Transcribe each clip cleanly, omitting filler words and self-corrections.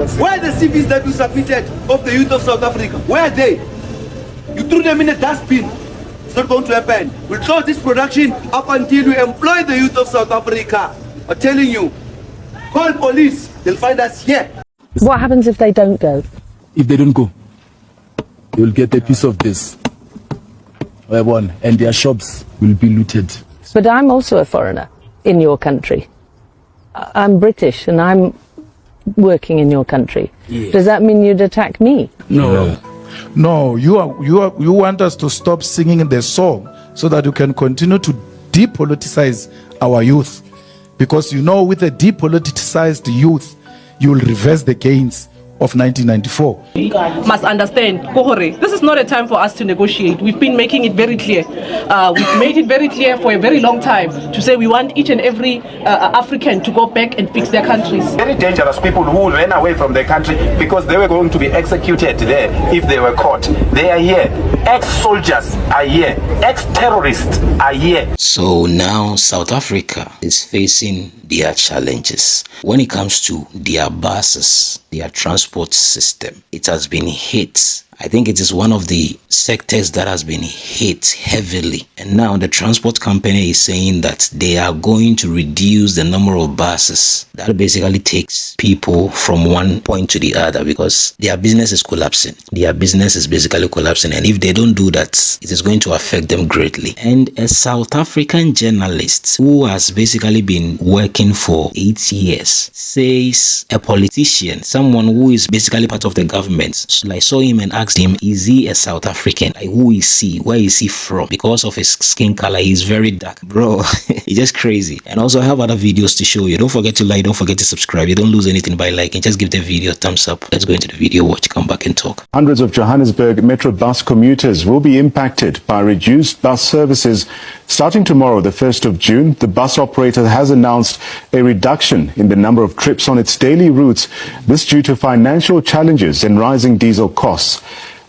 Where are the CVs that you submitted of the youth of South Africa? Where are they? You threw them in a dustbin. It's not going to happen. We'll close this production up until we employ the youth of South Africa. I'm telling you, call police, they'll find us here. What happens if they don't go? If they don't go, they will get a piece of this. And their shops will be looted. But I'm also a foreigner in your country. I'm British and I'm working in your country. Yeah. Does that mean you'd attack me? No, you want us to stop singing the song so that you can continue to depoliticize our youth. Because you know, with a depoliticized youth, you will reverse the gains of 1994. Must understand, Kohore, this is not a time for us to negotiate. We've been making it very clear. We've made it very clear for a very long time to say we want each and every African to go back and fix their countries. Very dangerous people who ran away from their country because they were going to be executed there if they were caught. They are here. Ex-soldiers are here. Ex-terrorists are here. So now South Africa is facing their challenges. When it comes to their buses, their transport system, it has been hit. I think it is one of the sectors that has been hit heavily. And now the transport company is saying that they are going to reduce the number of buses. That basically takes people from one point to the other because their business is collapsing. Their business is basically collapsing. And if they don't do that, it is going to affect them greatly. And a South African journalist who has basically been working for 8 years says a politician, someone who is basically part of the government, so I saw him and asked him, is he a South African? Like, who is he? Where is he from? Because of his skin color, he's very dark. Bro, it's just crazy. And also I have other videos to show you. Don't forget to like, don't forget to subscribe. You don't lose anything by liking. Just give the video a thumbs up. Let's go into the video, watch, come back and talk. Hundreds of Johannesburg Metro bus commuters will be impacted by reduced bus services. Starting tomorrow, the 1st of June, the bus operator has announced a reduction in the number of trips on its daily routes. This due to financial challenges and rising diesel costs.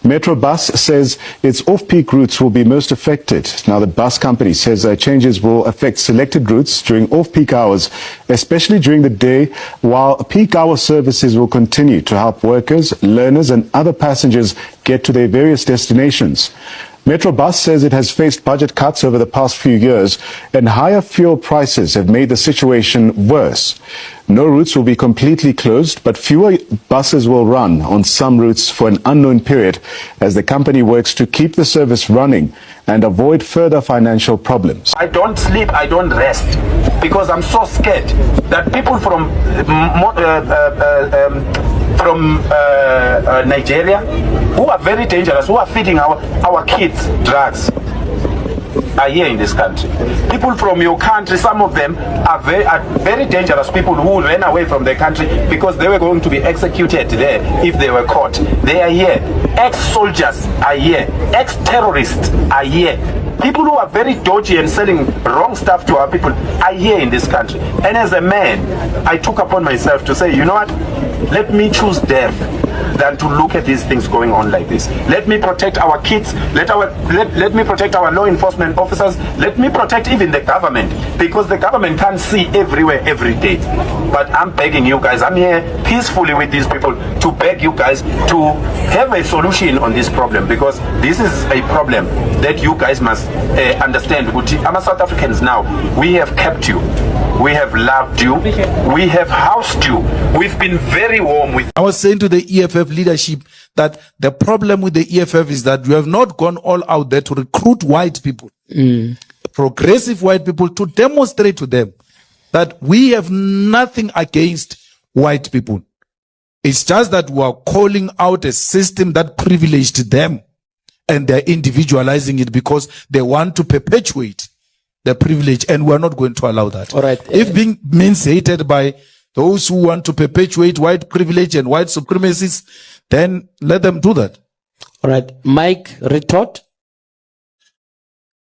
Metrobus says its off-peak routes will be most affected. Now, the bus company says changes will affect selected routes during off-peak hours, especially during the day, while peak hour services will continue to help workers, learners and other passengers get to their various destinations. Metrobus says it has faced budget cuts over the past few years, and higher fuel prices have made the situation worse. No routes will be completely closed, but fewer buses will run on some routes for an unknown period as the company works to keep the service running and avoid further financial problems. I don't sleep, I don't rest, because I'm so scared that people from Nigeria, who are very dangerous, who are feeding our kids drugs, are here in this country. People from your country, some of them are very dangerous people who ran away from their country because they were going to be executed there if they were caught. They are here. Ex-soldiers are here. Ex-terrorists are here. People who are very dodgy and selling wrong stuff to our people are here in this country. And as a man, I took upon myself to say, you know what? Let me choose death than to look at these things going on like this. Let me protect our kids. Let me protect our law enforcement officers. Let me protect even the government, because the government can't see everywhere every day. But I'm begging you guys, I'm here peacefully with these people to beg you guys to have a solution on this problem, because this is a problem that you guys must understand. I'm South Africans now. We have kept you. We have loved you. We have housed you. We've been very warm with you. I was saying to the EFF leadership that the problem with the EFF is that we have not gone all out there to recruit white people, progressive white people, to demonstrate to them that we have nothing against white people. It's just that we are calling out a system that privileged them, and they're individualizing it because they want to perpetuate the privilege, and we're not going to allow that. All right. If being means hated by those who want to perpetuate white privilege and white supremacists, then let them do that. All right. Mike, retort?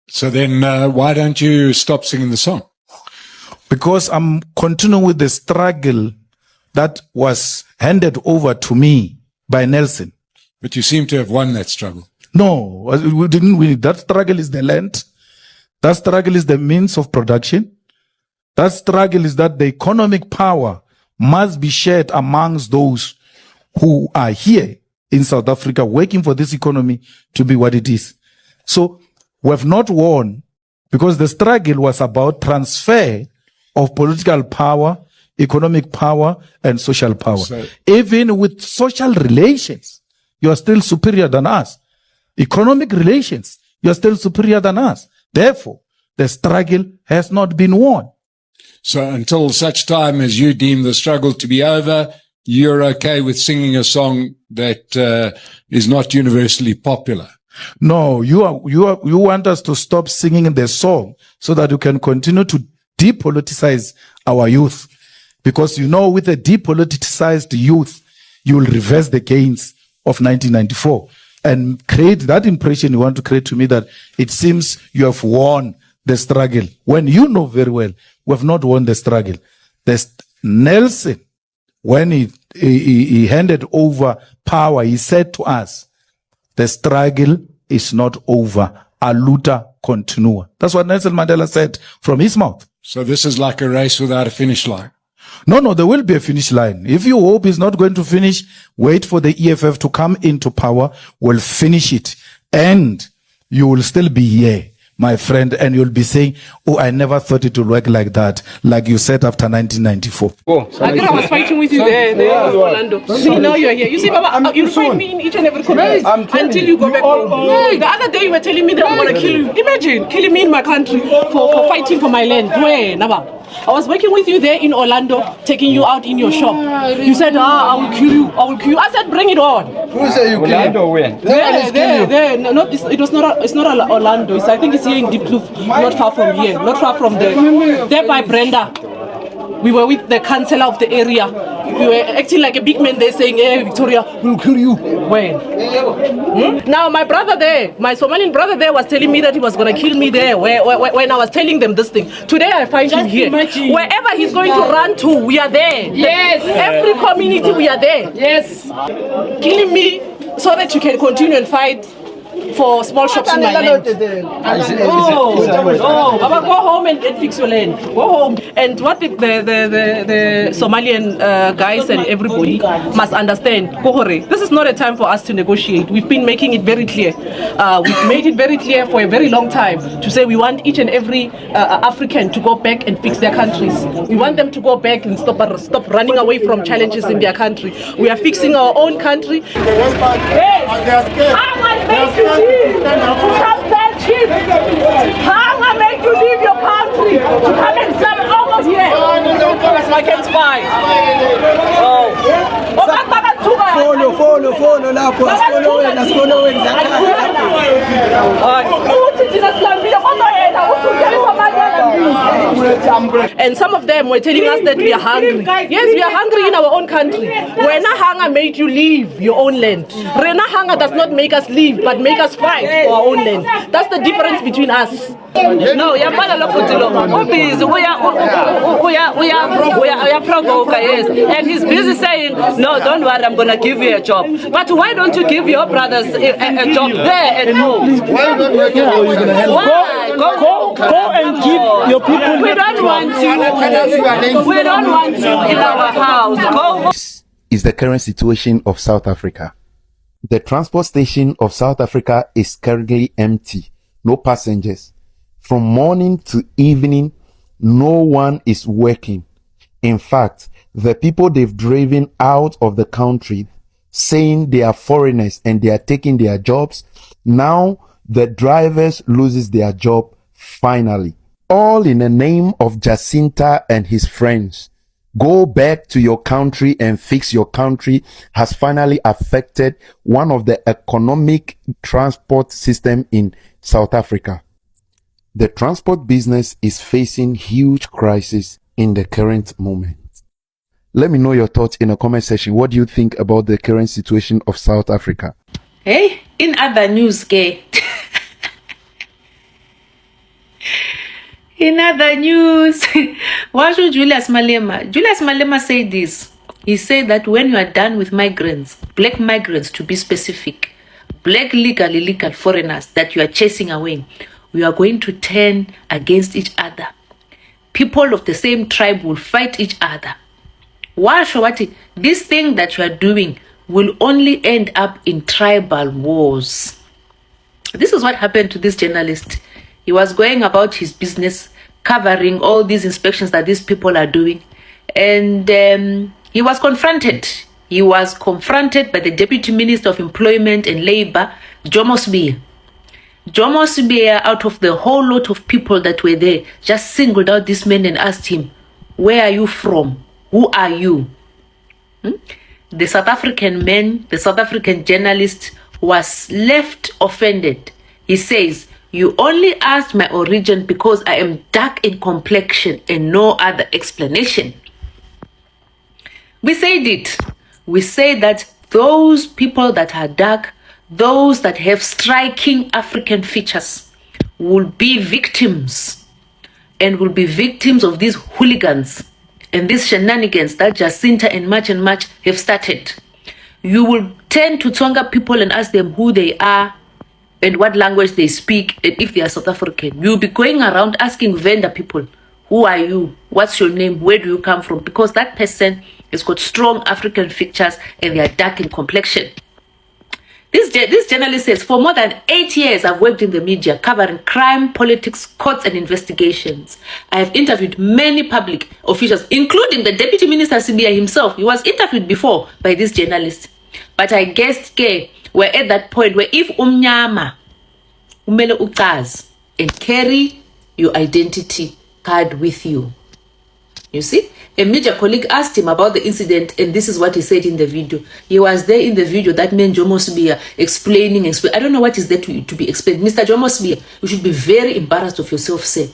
So then why don't you stop singing the song? Because I'm continuing with the struggle that was handed over to me by Nelson. But you seem to have won that struggle. No, we didn't win. That struggle is the land. That struggle is the means of production. That struggle is that the economic power must be shared amongst those who are here in South Africa working for this economy to be what it is. So we have not won because the struggle was about transfer of political power, economic power, and social power. So, even with social relations, you are still superior than us. Economic relations, you are still superior than us. Therefore, the struggle has not been won. so until such time as you deem the struggle to be over, you're okay with singing a song that is not universally popular. No, you want us to stop singing the song so that you can continue to depoliticize our youth. Because with a depoliticized youth, you will reverse the gains of 1994 and create that impression you want to create to me that it seems you have won the struggle. When you know very well, we have not won the struggle. Nelson, when he handed over power, he said to us, the struggle is not over. A luta continua. That's what Nelson Mandela said from his mouth. So this is like a race without a finish line. No, there will be a finish line. If you hope it's not going to finish, wait for the EFF to come into power. We'll finish it. And you will still be here, my friend, and you'll be saying, oh, I never thought it would work like that, like you said after 1994. I was fighting with you there in Orlando. See, now you're here. You see, Baba, you fight me in each and every corner until you go back home. The other day you were telling me that I'm going to kill you. Imagine killing me in my country for fighting for my land. Where, Naba? I was working with you there in Orlando, taking you out in your shop. You said, I will kill you, I will kill you. I said, bring it on. Who said you kill Orlando when? There. No, it's not Orlando. I think it's here in Deep Kloof, not far from here, not far from there. There by Brenda. We were with the councillor of the area. We were acting like a big man there saying, hey, Victoria, we'll kill you. When? Now, my brother there, my Somalian brother there was telling me that he was going to kill me there when I was telling them this thing. Today, I find him here. Imagine. Wherever he's going to run to, we are there. Yes. Every community, we are there. Yes. Killing me so that you can continue and fight for small shops in my land. But go home and fix your land. Go home. And what the Somalian guys and everybody must understand, this is not a time for us to negotiate. We've been making it very clear. We've made it very clear for a very long time to say we want each and every African to go back and fix their countries. We want them to go back and stop running away from challenges in their country. We are fixing our own country. How I make you leave your country to come and sell over here like it's fine. And some of them were telling us that we are hungry. Yes, we are hungry in our own country. Rena hunger made you leave your own land. Rena hunger does not make us leave, but make us fight for our own land. That's the difference between us. No, we are busy. We are provoker, yes. And he's busy saying, no, don't worry, I'm going to give you a job. But why don't you give your brothers a job there at home? Why? Go and give your people. We don't want you. We don't want you in our house. Go. This is the current situation of South Africa. The transport station of South Africa is currently empty. No passengers. From morning to evening, no one is working. In fact, the people they've driven out of the country saying they are foreigners and they are taking their jobs, now the drivers loses their job finally. All in the name of Jacinta and his friends. Go back to your country and fix your country has finally affected one of the economic transport system in South Africa. The transport business is facing huge crisis in the current moment. Let me know your thoughts in the comment section. What do you think about the current situation of South Africa? Hey, in other news, gay. In other news, what should Julius Malema? Julius Malema said this. He said that when you are done with migrants, black migrants to be specific, black legal, illegal foreigners that you are chasing away, we are going to turn against each other. People of the same tribe will fight each other. This thing that you are doing will only end up in tribal wars. This is what happened to this journalist. He was going about his business, covering all these inspections that these people are doing. And he was confronted. He was confronted by the Deputy Minister of Employment and Labor, Jomo Sibia. Jomo Sibia, out of the whole lot of people that were there, just singled out this man and asked him, where are you from? Who are you? The South African man, the South African journalist, was left offended. He says, you only asked my origin because I am dark in complexion and no other explanation. We said it. We say that those people that are dark, those that have striking African features, will be victims, and will be victims of these hooligans and these shenanigans that Jacinta and much have started. You will turn to Tsonga people and ask them who they are and what language they speak, and if they are South African. You'll be going around asking vendor people, who are you? What's your name? Where do you come from? Because that person has got strong African features and they are dark in complexion. This journalist says, for more than 8 years, I've worked in the media covering crime, politics, courts, and investigations. I have interviewed many public officials, including the Deputy Minister Sibia himself. He was interviewed before by this journalist. But I guessed we're at that point where if umnyama, umele ukaz, and carry your identity card with you. You see? A media colleague asked him about the incident, and this is what he said in the video. He was there in the video, that man Jomo Sibia explaining. I don't know what is there to be explained. Mr. Jomo Sibia, you should be very embarrassed of yourself, sir.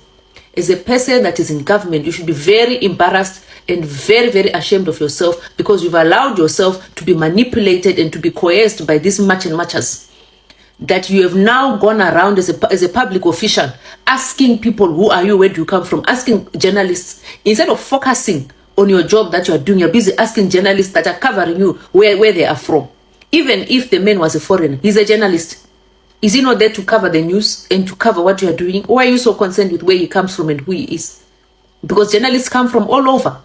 As a person that is in government, you should be very embarrassed and very, very ashamed of yourself, because you've allowed yourself to be manipulated and to be coerced by these matchers. That you have now gone around as a public official, asking people, who are you, where do you come from, asking journalists, instead of focusing on your job that you are doing, you're busy asking journalists that are covering you where they are from. Even if the man was a foreigner, he's a journalist. Is he not there to cover the news and to cover what you are doing? Why are you so concerned with where he comes from and who he is? Because journalists come from all over.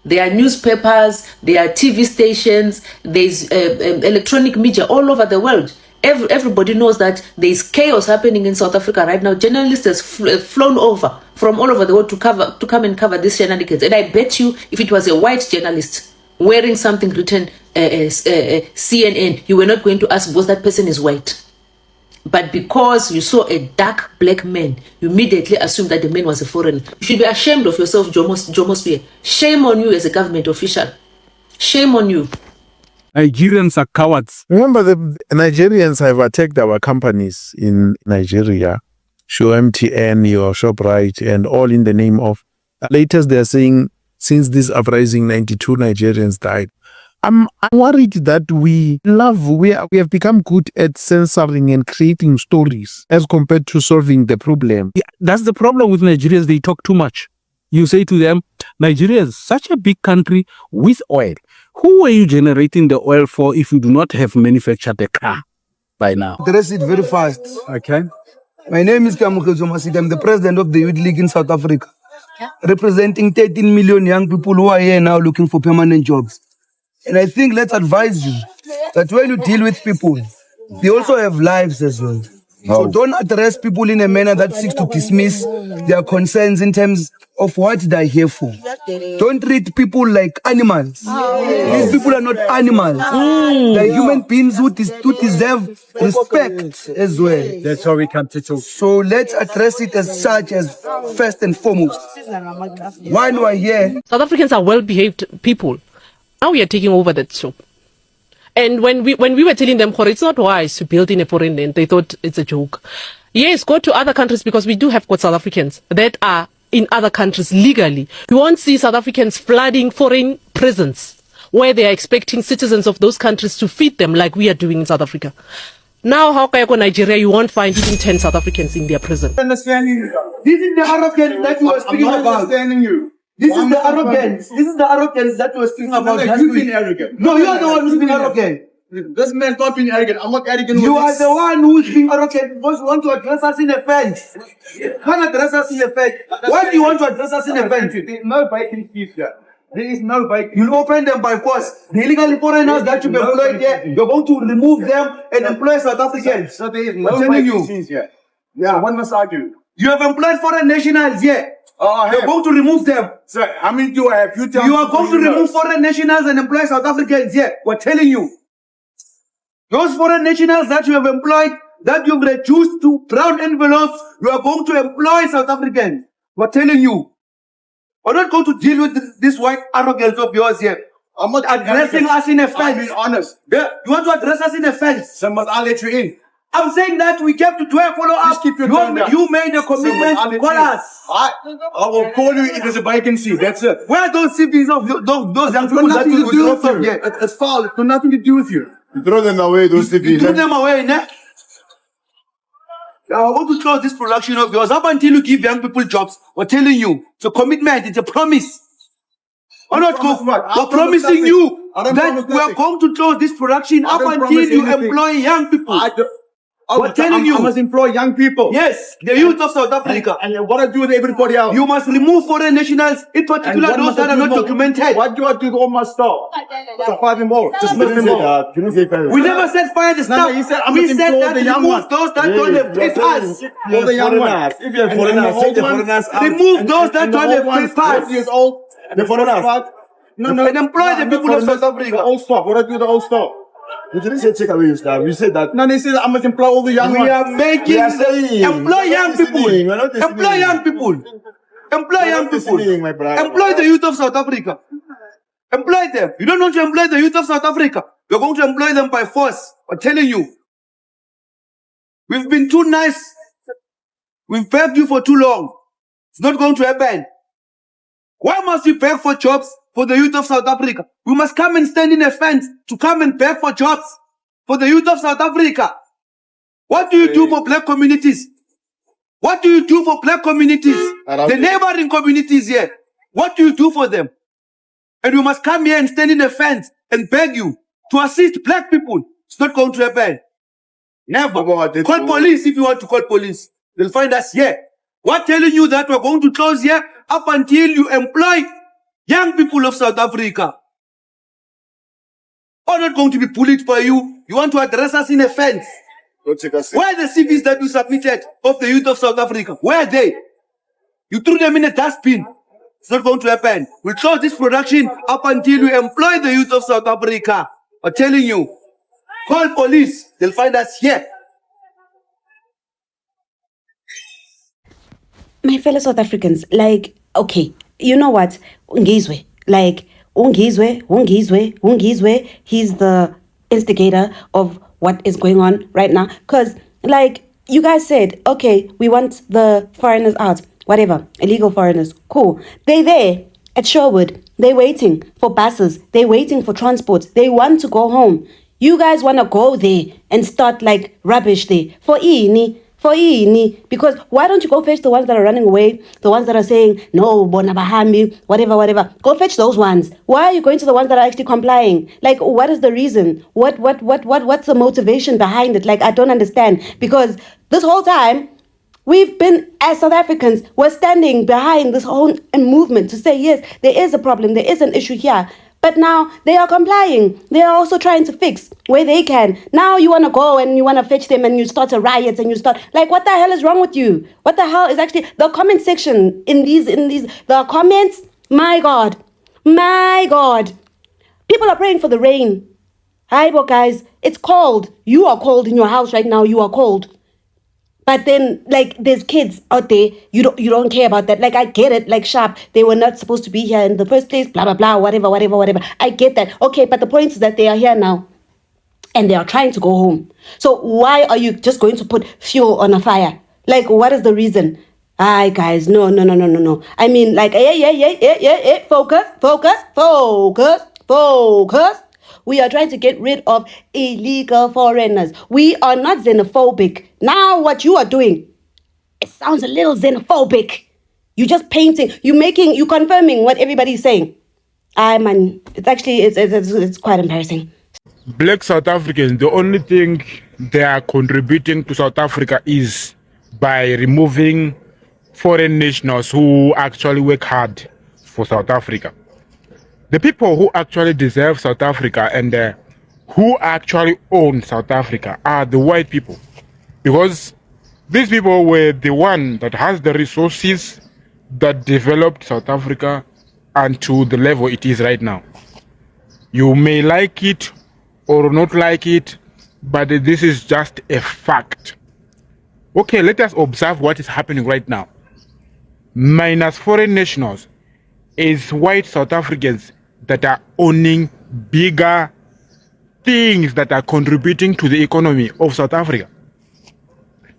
There are newspapers, there are TV stations, there's electronic media all over the world. Everybody knows that there's chaos happening in South Africa right now. Journalists have flown over from all over the world to come and cover these shenanigans. And I bet you, if it was a white journalist wearing something written CNN, you were not going to ask, because that person is white. But because you saw a dark black man, you immediately assumed that the man was a foreigner. You should be ashamed of yourself, Jomo Sibia. Shame on you as a government official. Shame on you. Nigerians are cowards. Remember, the Nigerians have attacked our companies in Nigeria. Show MTN, your ShopRite, and all in the name of. Latest, they are saying, since this uprising, 92 Nigerians died. I'm worried that we have become good at censoring and creating stories as compared to solving the problem. Yeah, that's the problem with Nigerians. They talk too much. You say to them, Nigeria is such a big country with oil. Who are you generating the oil for if you do not have manufactured a car by now? Address it very fast. Okay. My name is Kamma Dyn. I'm the president of the Youth League in South Africa, representing 13 million young people who are here now looking for permanent jobs. And I think let's advise you that when you deal with people, they also have lives as well. So don't address people in a manner that seeks to dismiss their concerns in terms of what they're here for. Don't treat people like animals. These people are not animals. They're human beings who deserve respect as well. That's how we come to talk. So let's address it as such, as first and foremost. While we're here, South Africans are well-behaved people. Now we are taking over that show. And when we were telling them, it's not wise to build in a foreign land, they thought it's a joke. Yes, go to other countries, because we do have got South Africans that are in other countries legally. We won't see South Africans flooding foreign prisons where they are expecting citizens of those countries to feed them like we are doing in South Africa. Now, how can you go to Nigeria? You won't find even 10 South Africans in their prison. Understanding you. This is the arrogance that you were speaking about. Understanding you. This is the arrogance. This is the arrogance that you were speaking about. You've been arrogant. No, you are the one who's been arrogant. This man's not being arrogant. I'm not arrogant. You are the one who's being arrogant because you want to address us in a fence. You can't address us in a fence. Why do you want to address us in a fence? No biting fees here. There is no vacancy. You'll open them by force. The illegal foreigners that you've employed here, you're going to remove them and employ South Africans. So there is no I'm telling you. vacancies here. Yeah, what must I do? You have employed foreign nationals here. Oh, I You're have. going to remove them. So how many do I have? You tell You me. are going to remove foreign nationals and employ South Africans here. We're telling you. Those foreign nationals that you have employed, that you've reduced to brown envelopes, you are going to employ South Africans. We're telling you. We're not going to deal with this white arrogance of yours here. I'm not addressing us in a fence. I'm being honest. Yeah, you want to address us in a fence? So must I let you in? I'm saying that we kept to do a follow up. Just keep your tongue down. You made a commitment So to call us. I will call you if there's a vacancy. That's it. Where are those CVs of those young people that nothing you to do with from you. here? It's foul. It's got nothing to do with you. You throw them away, those You CVs. threw them away, ne? I want to close this production of yours up until you give young people jobs. We're telling you, it's a commitment, it's a promise. We're not promise what? I we're promise promising nothing. you I don't that promise we are nothing. going to close this production I up don't until promise you anything. employ young people. We're telling I you. must employ young people. Yes, the youth of South Africa. And what I do with everybody else. You must remove foreign nationals, in particular those that are not documented. What do I do with all my staff? So fire them all. Dismiss them all. We never said fire the staff. you said, We said that remove those that don't have papers. All the young ones. If you're foreigners, take the foreigners out. Remove those that don't have papers. Years old. The foreigners. No. And employ the people of South The Africa. old staff. What I do with the old staff? You didn't say take away your staff. You said that. No, they said I must employ all the young We ones. are making We are saying, employ young people. We're not listening. Employ young people. Employ young not people. listening, my brother. Employ the youth of South Africa. Employ them. You don't want to employ the youth of South Africa. You're going to employ them by force. I'm telling you. We've been too nice. We've begged you for too long. It's not going to happen. Why must we beg for jobs for the youth of South Africa? We must come and stand in a fence to come and beg for jobs for the youth of South Africa. What do you do for black communities? What do you do for black communities? The neighboring communities here. What do you do for them? And we must come here and stand in a fence and beg you to assist black people. It's not going to happen. Never. Call police if you want to call police. They'll find us here. We're telling you that we're going to close here up until you employ young people of South Africa. We're not going to be bullied by you. You want to address us in a fence. Don't take us. Where are the CVs that you submitted of the youth of South Africa? Where are they? You threw them in a dustbin. It's not going to happen. We'll close this production up until you employ the youth of South Africa. I'm telling you. Call police. They'll find us here. My fellow South Africans, like, okay, you know what? Ungizwe. Like, Ungizwe, he's the instigator of what is going on right now. Because, like, you guys said, okay, we want the foreigners out. Whatever, illegal foreigners. Cool. They're there at Sherwood. They're waiting for buses. They're waiting for transport. They want to go home. You guys want to go there and start, like, rubbish there. For ini. Because why don't you go fetch the ones that are running away, the ones that are saying no, bona bahami, whatever. Go fetch those ones. Why are you going to the ones that are actually complying? Like, what is the reason? What's the motivation behind it? Like, I don't understand. Because this whole time we've been, as South Africans, we're standing behind this whole movement to say yes, there is a problem, there is an issue here. But now they are complying. They are also trying to fix where they can. Now you want to go and you want to fetch them and you start a riot and you start, like, what the hell is wrong with you? What the hell is actually the comment section in these the comments? My God. People are praying for the rain. Hi, guys. It's cold. You are cold in your house right now. You are cold. But then, like, there's kids out there, you don't care about that. Like, I get it, like, sharp, they were not supposed to be here in the first place, blah, blah, blah, whatever. I get that. Okay, but the point is that they are here now, and they are trying to go home. So why are you just going to put fuel on a fire? Like, what is the reason? Aye, guys, no. I mean, like, focus. We are trying to get rid of illegal foreigners. We are not xenophobic. Now what you are doing, it sounds a little xenophobic. You're just painting, you're confirming what everybody's saying. Man, it's actually, it's quite embarrassing. Black South Africans, the only thing they are contributing to South Africa is by removing foreign nationals who actually work hard for South Africa. the people who actually deserve South Africa and who actually own South Africa are the white people, because these people were the one that has the resources that developed South Africa and to the level it is right now. You may like it or not like it, but this is just a fact. Okay, let us observe what is happening right now. Minus foreign nationals is white South Africans that are owning bigger things that are contributing to the economy of South Africa.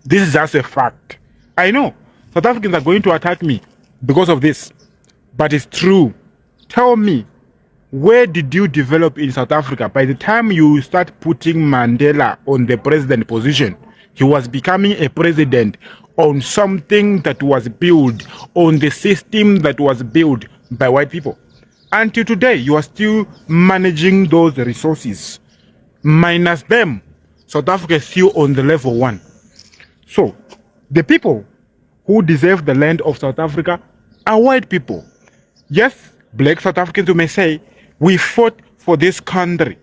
This is just a fact. I know South Africans are going to attack me because of this, but it's true. Tell me, where did you develop in South Africa? By the time you start putting Mandela on the president position, he was becoming a president on something that was built on the system that was built by white people. Until today, you are still managing those resources. Minus them, South Africa is still on the level 1. So, the people who deserve the land of South Africa are white people. Yes, black South Africans, you may say, we fought for this country.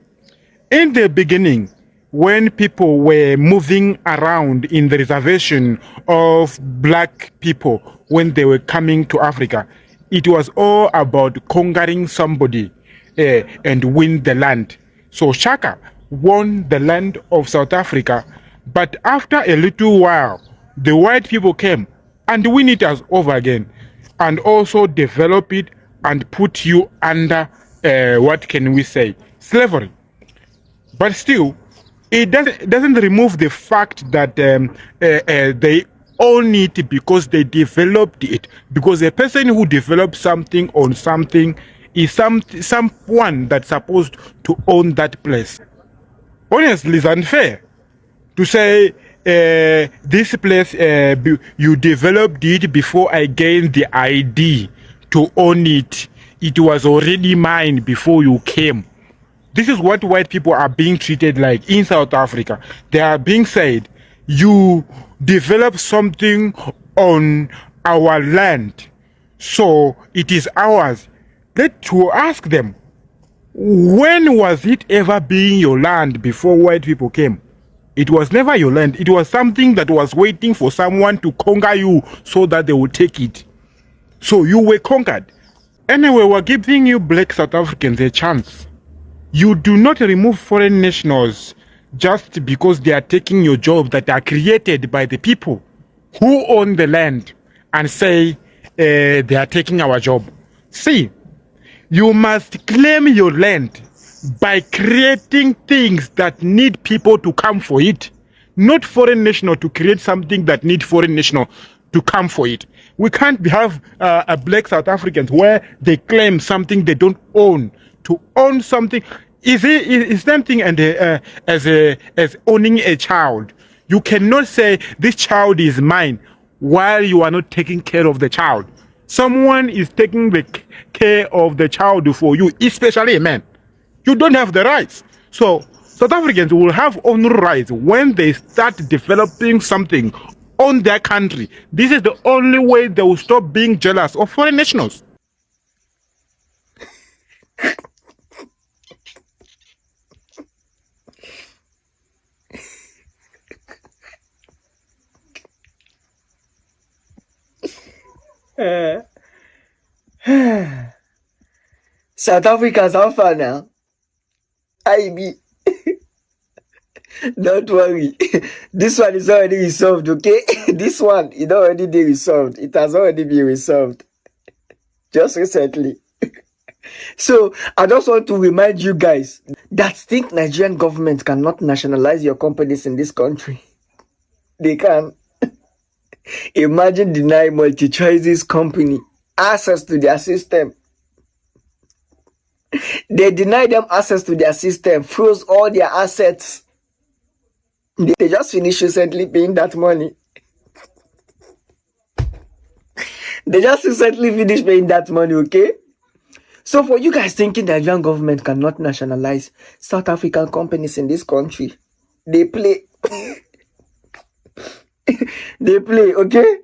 In the beginning, when people were moving around in the reservation of black people when they were coming to Africa, it was all about conquering somebody and win the land. So Shaka won the land of South Africa, but after a little while, the white people came and win it as over again, and also develop it and put you under, what can we say, slavery. But still, it doesn't remove the fact that they own it because they developed it. Because a person who develops something on something is someone that's supposed to own that place. Honestly, it's unfair to say this place, you developed it before I gained the ID to own it. It was already mine before you came. This is what white people are being treated like in South Africa. They are being said, you develop something on our land, so it is ours. Let's ask them, when was it ever being your land before white people came? It was never your land. It was something that was waiting for someone to conquer you so that they would take it. So you were conquered. Anyway, we're giving you black South Africans a chance. You do not remove foreign nationals just because they are taking your job that are created by the people who own the land and say they are taking our job. See, you must claim your land by creating things that need people to come for it, not foreign national to create something that need foreign national to come for it. We can't have a black South Africans where they claim something they don't own. To own something is same thing and as owning a child. You cannot say this child is mine while you are not taking care of the child. Someone is taking the care of the child for you, especially a man. You don't have the rights. So South Africans will have own rights when they start developing something on their country. This is the only way they will stop being jealous of foreign nationals. South Africa's how far now? IB. Don't worry. This one is already resolved, okay? This one is already resolved. It has already been resolved. Just recently. So, I just want to remind you guys that think Nigerian government cannot nationalize your companies in this country. They can. Imagine denying multi-choices company access to their system. They deny them access to their system, froze all their assets. They just finished recently paying that money. They just recently finished paying that money, okay? So for you guys thinking the Nigerian government cannot nationalize South African companies in this country, they play. They play, okay?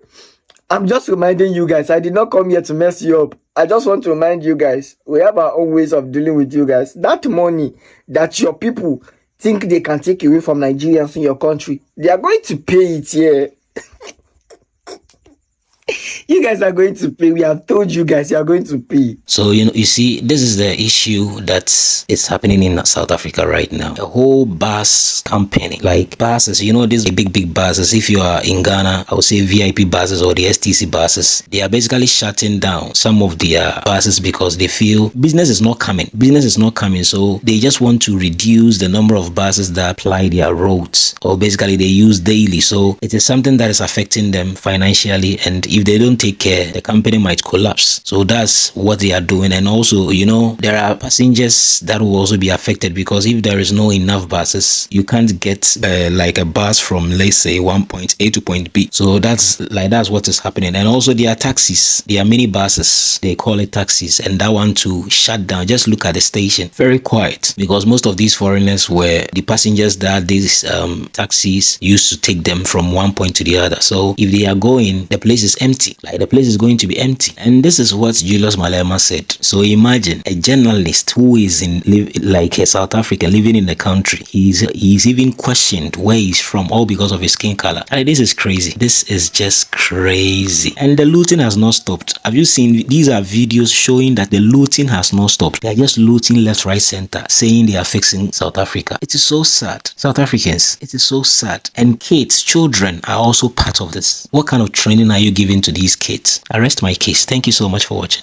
I'm just reminding you guys. I did not come here to mess you up. I just want to remind you guys. We have our own ways of dealing with you guys. That money that your people think they can take away from Nigerians in your country, they are going to pay it here. You guys are going to pay. We have told you guys you are going to pay. So, you see, this is the issue that is happening in South Africa right now. A whole bus company, like buses, these big buses. If you are in Ghana, I would say VIP buses or the STC buses. They are basically shutting down some of their buses because they feel business is not coming. So they just want to reduce the number of buses that apply their roads, or basically they use daily. So it is something that is affecting them financially, and if they don't take care, the company might collapse. So that's what they are doing. And also, there are passengers that will also be affected, because if there is no enough buses, you can't get like a bus from, let's say, one point A to point B. So that's what is happening. And also there are taxis, there are mini buses, they call it taxis, and that one to shut down. Just look at the station, very quiet, because most of these foreigners were the passengers that these taxis used to take them from one point to the other. So if they are going, the place is empty. Like, the place is going to be empty. And this is what Julius Malema said. So imagine a journalist who is like a South African living in the country. He's even questioned where he's from, all because of his skin color. And this is crazy. This is just crazy. And the looting has not stopped. Have you seen? These are videos showing that the looting has not stopped. They are just looting left, right, center, saying they are fixing South Africa. It is so sad. South Africans, it is so sad. And kids, children are also part of this. What kind of training are you giving to these kids? I rest my case. Thank you so much for watching.